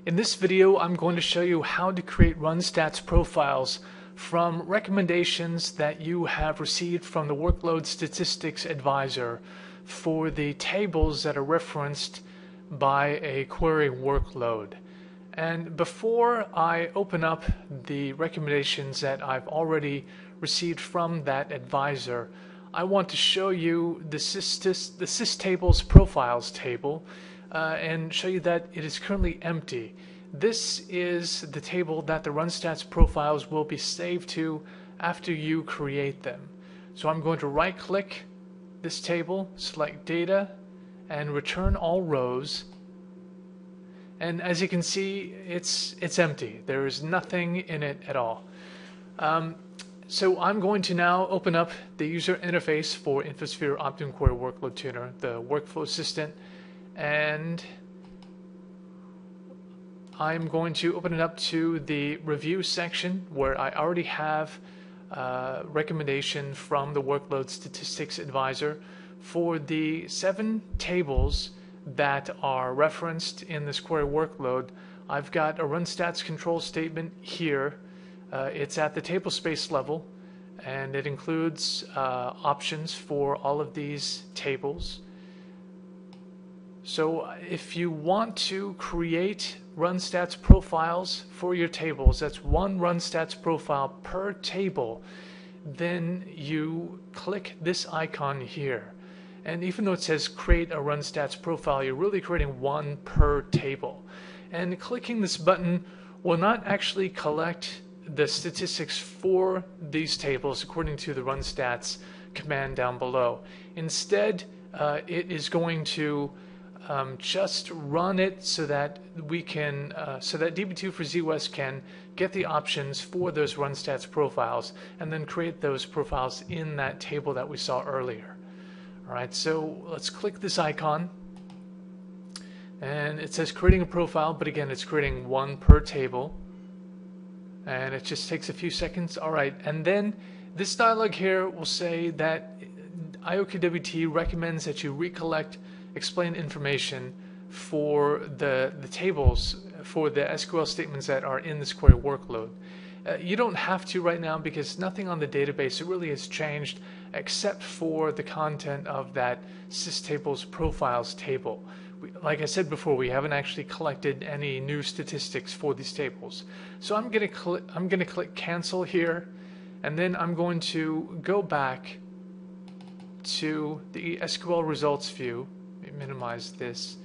In this video, I'm going to show you how to create RunStats profiles from recommendations that you have received from the Workload Statistics Advisor for the tables that are referenced by a query workload. And before I open up the recommendations that I've already received from that advisor, I want to show you the systables profiles table and show you that it is currently empty. This is the table that the RunStats profiles will be saved to after you create them. So I'm going to right click this table, select data, and return all rows. And as you can see, it's empty. There is nothing in it at all. So I'm going to now open up the user interface for InfoSphere Optim Query Workload Tuner, the workflow assistant, and I'm going to open it up to the review section where I already have a recommendation from the Workload Statistics Advisor for the 7 tables that are referenced in this query workload. I've got a RunStats control statement here. It's at the table space level, and it includes options for all of these tables. So if you want to create RunStats profiles for your tables, that's one RunStats profile per table, then you click this icon here. And even though it says create a RunStats profile, you're really creating one per table. And clicking this button will not actually collect the statistics for these tables according to the RunStats command down below. Instead, it is going to just run it so that we can, so that DB2 for ZOS can get the options for those RunStats profiles and then create those profiles in that table that we saw earlier. All right, so let's click this icon, and it says creating a profile, but again, it's creating one per table, and it just takes a few seconds. All right, and then this dialog here will say that IOKWT recommends that you recollect explain information for the tables, for the SQL statements that are in this query workload. You don't have to right now because nothing on the database really has changed except for the content of that systables profiles table. Like I said before, we haven't actually collected any new statistics for these tables. So I'm going to click cancel here, and then I'm going to go back to the SQL results view. Let me minimize this,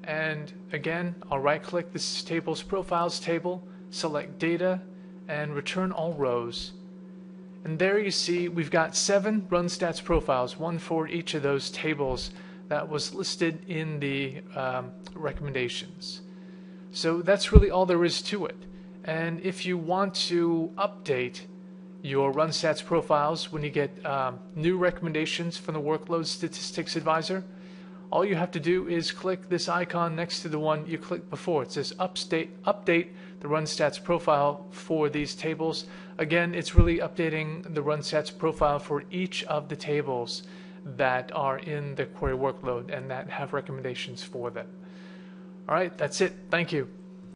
and again I'll right click this tables profiles table, select data, and return all rows. And there you see we've got 7 RunStats profiles, one for each of those tables that was listed in the recommendations. So that's really all there is to it. And if you want to update your RunStats profiles when you get new recommendations from the Workload Statistics Advisor, all you have to do is click this icon next to the one you clicked before. It says update the RunStats profile for these tables. Again, it's really updating the RunStats profile for each of the tables that are in the query workload and that have recommendations for them. All right, that's it. Thank you.